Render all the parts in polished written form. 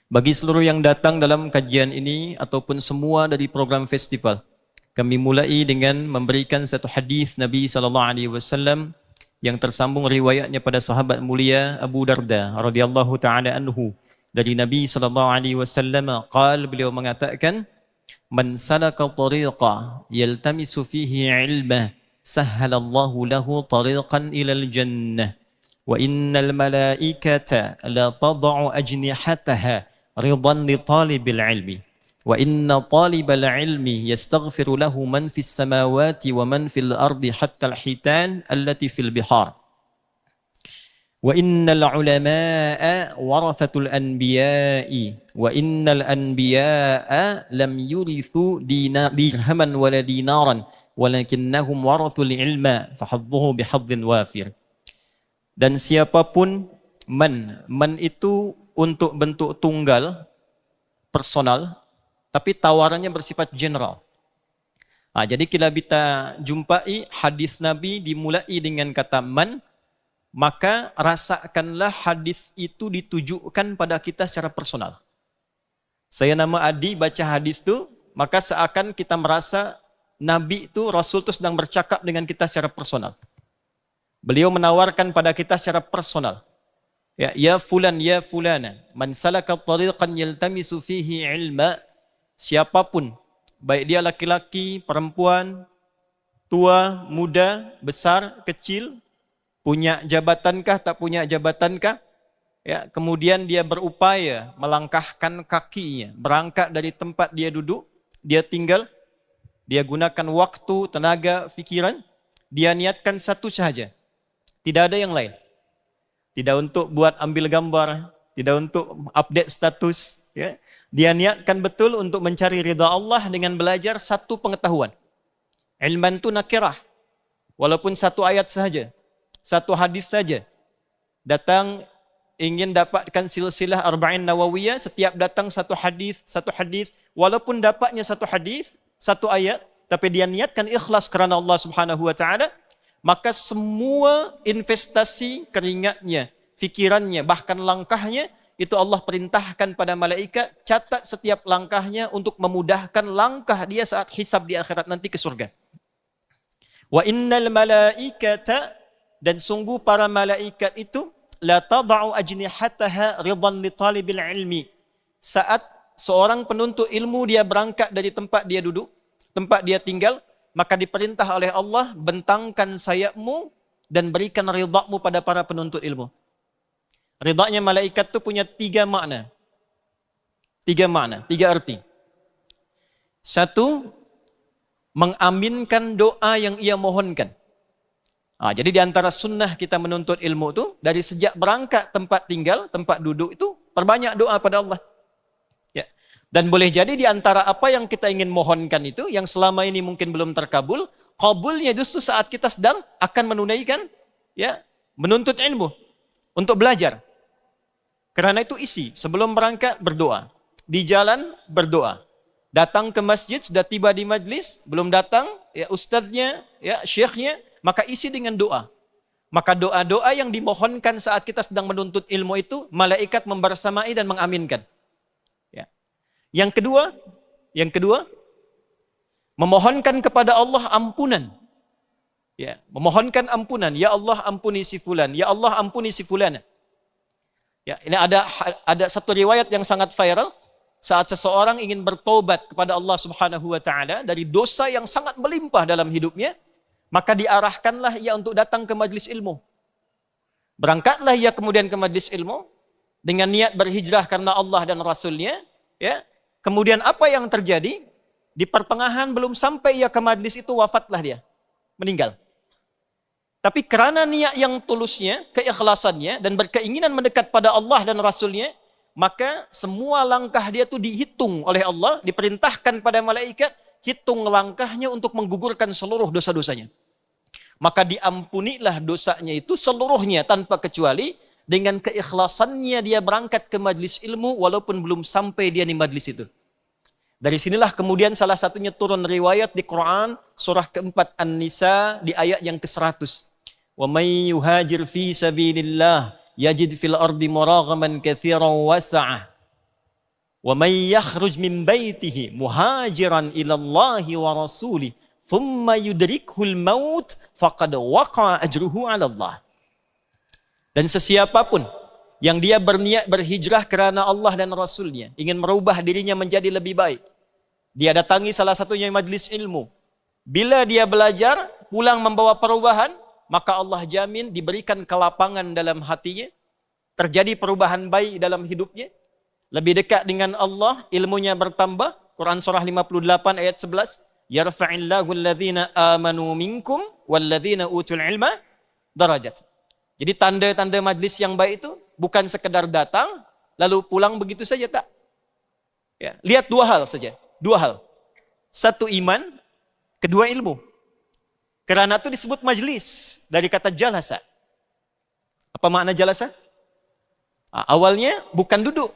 Bagi seluruh yang datang dalam kajian ini ataupun semua dari program festival, kami mulai dengan memberikan satu hadis Nabi sallallahu alaihi wasallam yang tersambung riwayatnya pada sahabat mulia Abu Darda radhiyallahu taala anhu dari Nabi sallallahu alaihi wasallam beliau mengatakan, man salaka tariqa yaltamisu fihi ilma sahhalallahu lahu tariqan ilal jannah wa innal malaikata la tad'u ajnihataha ridan li talibil ilmi wa inna talibal ilmi yastaghfiru lahu man fis samawati wa man fil ardi hatta al hitan allati fil bihar wa innal ulama'a warathatul anbiya'i wa innal anbiya'a lam yurithu dirhaman wala dinaran walakinnahum warathul ilma fahadduhu bihadzin wafir. Dan siapapun man itu untuk bentuk tunggal personal, tapi tawarannya bersifat general. Jadi bila kita jumpai hadis Nabi dimulai dengan kata man, maka rasakanlah hadis itu ditujukan pada kita secara personal. Saya nama Adi baca hadis itu, maka seakan kita merasa Nabi itu, Rasul itu sedang bercakap dengan kita secara personal. Beliau menawarkan pada kita secara personal. Ya fulan, ya fulana, man salaka tariqan yaltamisu fihi ilma. Siapapun, baik dia laki-laki, perempuan, tua, muda, besar, kecil, punya jabatankah, tak punya jabatankah, kemudian dia berupaya melangkahkan kakinya, berangkat dari tempat dia duduk, dia tinggal, dia gunakan waktu, tenaga, fikiran, dia niatkan satu sahaja, tidak ada yang lain. Tidak untuk buat ambil gambar, tidak untuk update status, Dia niatkan betul untuk mencari ridha Allah dengan belajar satu pengetahuan. Ilman itu nakirah. Walaupun satu ayat saja, satu hadis saja. Datang ingin dapatkan silsilah arba'in nawawiyah, setiap datang satu hadis, walaupun dapatnya satu hadis, satu ayat, tapi dia niatkan ikhlas kerana Allah Subhanahu wa taala, maka semua investasi keringatnya, fikirannya, bahkan langkahnya, itu Allah perintahkan pada malaikat, catat setiap langkahnya untuk memudahkan langkah dia saat hisab di akhirat nanti ke surga. Wa innal malaikata, dan sungguh para malaikat itu, la tad'u ajnihataha ridan li talibil ilmi. Saat seorang penuntut ilmu dia berangkat dari tempat dia duduk, tempat dia tinggal, maka diperintah oleh Allah, bentangkan sayapmu dan berikan ridhamu pada para penuntut ilmu. Ridhanya malaikat itu punya tiga makna. Tiga arti. Satu, mengaminkan doa yang ia mohonkan. Jadi di antara sunnah kita menuntut ilmu itu, dari sejak berangkat tempat tinggal, tempat duduk itu, perbanyak doa pada Allah. Dan boleh jadi di antara apa yang kita ingin mohonkan itu, yang selama ini mungkin belum terkabul, kabulnya justru saat kita sedang akan menunaikan, menuntut ilmu, untuk belajar. Karena itu isi, sebelum berangkat berdoa, di jalan berdoa, datang ke masjid, sudah tiba di majlis, belum datang, ustadznya, syekhnya, maka isi dengan doa. Maka doa-doa yang dimohonkan saat kita sedang menuntut ilmu itu, malaikat membersamai dan mengaminkan. Yang kedua, memohonkan kepada Allah ampunan. Memohonkan ampunan, ya Allah ampuni si fulan, ya Allah ampuni si fulana. Ini ada satu riwayat yang sangat viral, saat seseorang ingin bertobat kepada Allah Subhanahu wa taala dari dosa yang sangat melimpah dalam hidupnya, maka diarahkanlah ia untuk datang ke majlis ilmu. Berangkatlah ia kemudian ke majlis ilmu dengan niat berhijrah karena Allah dan Rasulnya, Kemudian apa yang terjadi? Di pertengahan belum sampai ia ke majlis itu, wafatlah dia, meninggal. Tapi kerana niat yang tulusnya, keikhlasannya, dan berkeinginan mendekat pada Allah dan Rasulnya, maka semua langkah dia itu dihitung oleh Allah, diperintahkan pada malaikat, hitung langkahnya untuk menggugurkan seluruh dosa-dosanya. Maka diampunilah dosanya itu seluruhnya tanpa kecuali, dengan keikhlasannya dia berangkat ke majlis ilmu, walaupun belum sampai dia di majlis itu. Dari sinilah kemudian salah satunya turun riwayat di Quran, surah keempat An-Nisa, di ayat yang ke-100. Wa may yuhajir fi sabilillah yajid fil ardi muraghaman katsiran wasa'ah. Wa may yakhruj min baitihi muhajiran ila Allah wa rasulih thumma yudrikhul maut faqad waqa'a ajruhu 'ala Allah. Dan sesiapapun yang dia berniat berhijrah kerana Allah dan Rasulnya, ingin merubah dirinya menjadi lebih baik, dia datangi salah satunya majlis ilmu. Bila dia belajar, pulang membawa perubahan, maka Allah jamin diberikan kelapangan dalam hatinya, terjadi perubahan baik dalam hidupnya, lebih dekat dengan Allah, ilmunya bertambah. Quran surah 58 ayat 11, yarfa'illahu alladhina amanu minkum walladhina utul ilma darajat. Jadi tanda-tanda majlis yang baik itu bukan sekedar datang lalu pulang begitu saja, tak. Ya, lihat dua hal saja. Dua hal. Satu iman, kedua ilmu. Kerana itu disebut majlis dari kata jalasa. Apa makna jalasa? Awalnya bukan duduk.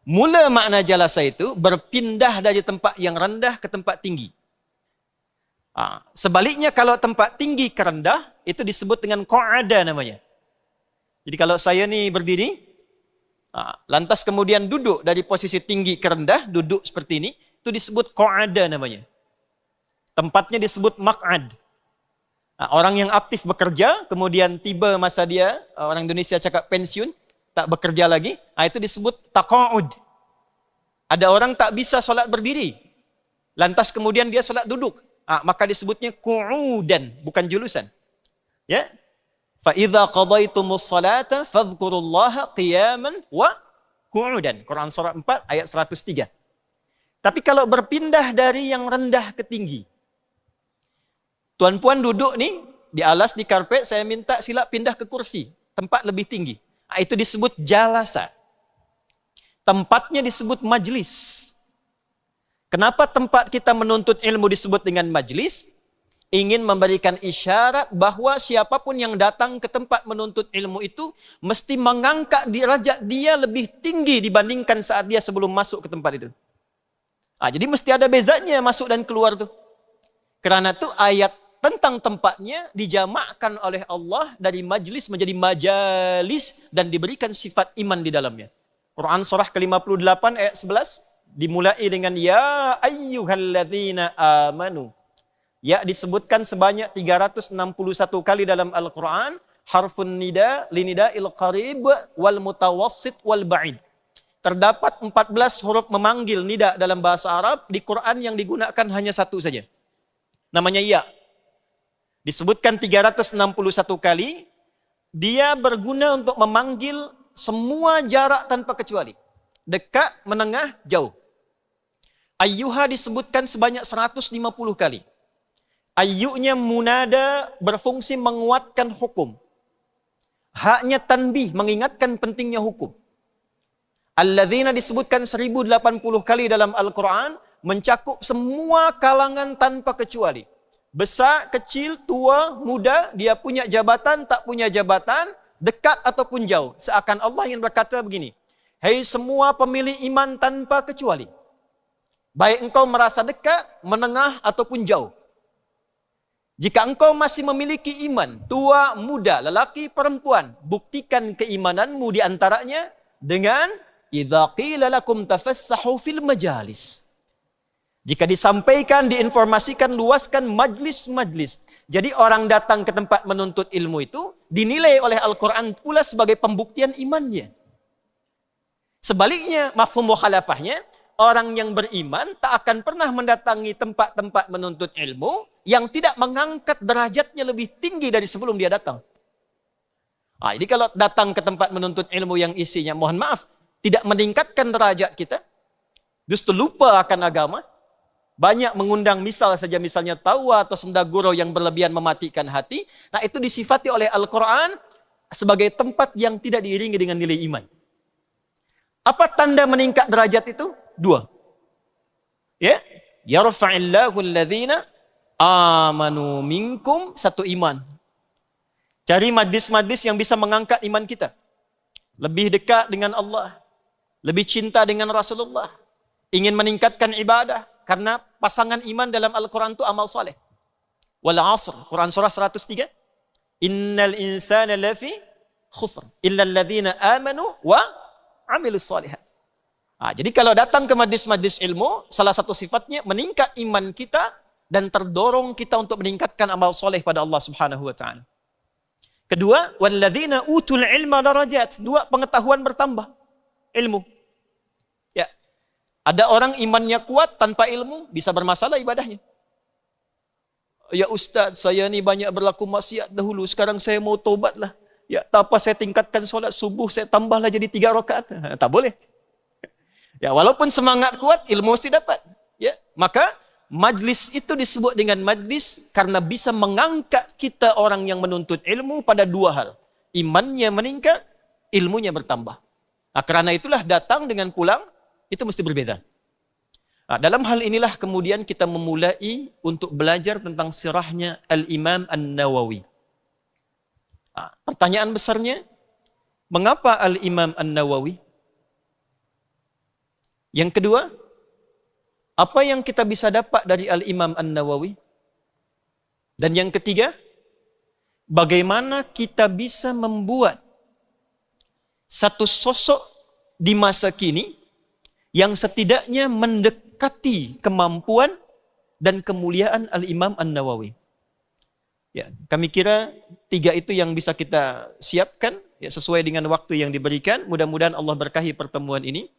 Mula makna jalasa itu berpindah dari tempat yang rendah ke tempat tinggi. Sebaliknya kalau tempat tinggi ke rendah itu disebut dengan qa'ada namanya. Jadi kalau saya ni berdiri, lantas kemudian duduk dari posisi tinggi ke rendah, duduk seperti ini, itu disebut qa'ada namanya. Tempatnya disebut maq'ad. Orang yang aktif bekerja, kemudian tiba masa dia, orang Indonesia cakap pensiun, tak bekerja lagi, itu disebut taqa'ud. Ada orang tak bisa solat berdiri, lantas kemudian dia solat duduk, maka disebutnya qu'udan, bukan julusan. Ya, fa idza qadaytumus salata fadhkurullaha qiyaman wa qu'udan. Quran surah 4 ayat 103. Tapi kalau berpindah dari yang rendah ke tinggi, tuan-puan duduk nih di alas, di karpet, saya minta sila pindah ke kursi, tempat lebih tinggi. Itu disebut jalasa. Tempatnya disebut majlis. Kenapa tempat kita menuntut ilmu disebut dengan majlis? Ingin memberikan isyarat bahwa siapapun yang datang ke tempat menuntut ilmu itu mesti mengangkat derajat dia lebih tinggi dibandingkan saat dia sebelum masuk ke tempat itu. Jadi mesti ada bezanya masuk dan keluar tuh. Kerana itu ayat tentang tempatnya dijamakkan oleh Allah dari majlis menjadi majalis dan diberikan sifat iman di dalamnya. Quran surah ke-58 ayat 11 dimulai dengan ya ayyuhalladzina amanu. Ya disebutkan sebanyak 361 kali dalam Al-Quran. Harfun nida, linida'il qarib, wal mutawassit, wal ba'id. Terdapat 14 huruf memanggil nida dalam bahasa Arab. Di Quran yang digunakan hanya satu saja. Namanya ya. Disebutkan 361 kali. Dia berguna untuk memanggil semua jarak tanpa kecuali. Dekat, menengah, jauh. Ayyuha disebutkan sebanyak 150 kali. Ayyunya munada berfungsi menguatkan hukum. Haknya tanbih mengingatkan pentingnya hukum. Alladzina disebutkan 1080 kali dalam Al-Quran mencakup semua kalangan tanpa kecuali. Besar, kecil, tua, muda, dia punya jabatan, tak punya jabatan, dekat ataupun jauh. Seakan Allah yang berkata begini, hei semua pemilik iman tanpa kecuali. Baik engkau merasa dekat, menengah ataupun jauh. Jika engkau masih memiliki iman, tua, muda, lelaki, perempuan, buktikan keimananmu di antaranya dengan idza qila lakum tafassahu fil majalis. Jika disampaikan, diinformasikan, luaskan majlis-majlis. Jadi orang datang ke tempat menuntut ilmu itu dinilai oleh Al-Quran pula sebagai pembuktian imannya. Sebaliknya, mafhum mukhalafahnya, orang yang beriman tak akan pernah mendatangi tempat-tempat menuntut ilmu yang tidak mengangkat derajatnya lebih tinggi dari sebelum dia datang. Jadi kalau datang ke tempat menuntut ilmu yang isinya, mohon maaf, tidak meningkatkan derajat kita, justru lupa akan agama, banyak mengundang misal saja, misalnya tawa atau senda gurau yang berlebihan mematikan hati, nah itu disifati oleh Al-Quran sebagai tempat yang tidak diiringi dengan nilai iman. Apa tanda meningkat derajat itu? Dua. Ya, yarfa'illahu alladhina amanu minkum, satu iman. Cari majlis-majlis yang bisa mengangkat iman kita. Lebih dekat dengan Allah. Lebih cinta dengan Rasulullah. Ingin meningkatkan ibadah. Karena pasangan iman dalam Al-Quran itu amal soleh. Wal asr, Quran surah 103. Innal insana lafi khusr. Illa alladhina amanu wa amilus solihat. Jadi kalau datang ke majlis-majlis ilmu, salah satu sifatnya meningkat iman kita dan terdorong kita untuk meningkatkan amal soleh pada Allah Subhanahu wa taala. Kedua, walladzina utul ilma darajat. Dua, pengetahuan bertambah. Ilmu. Ya. Ada orang imannya kuat tanpa ilmu bisa bermasalah ibadahnya. Ya Ustaz, saya ni banyak berlaku maksiat dahulu, sekarang saya mau tobatlah. Ya, tak apa saya tingkatkan solat subuh, saya tambahlah jadi 3 rakaat. Tak boleh. Ya, walaupun semangat kuat, ilmu mesti dapat. Ya, maka majlis itu disebut dengan majlis karena bisa mengangkat kita orang yang menuntut ilmu pada 2 hal. Imannya meningkat, ilmunya bertambah. Karena itulah datang dengan pulang, itu mesti berbeza. Dalam hal inilah kemudian kita memulai untuk belajar tentang sirahnya Al-Imam An-Nawawi. Pertanyaan besarnya, mengapa Al-Imam An-Nawawi? Yang kedua, apa yang kita bisa dapat dari Al-Imam An-Nawawi? Dan yang ketiga, bagaimana kita bisa membuat satu sosok di masa kini yang setidaknya mendekati kemampuan dan kemuliaan Al-Imam An-Nawawi. Ya, kami kira 3 itu yang bisa kita siapkan ya, sesuai dengan waktu yang diberikan. Mudah-mudahan Allah berkahi pertemuan ini.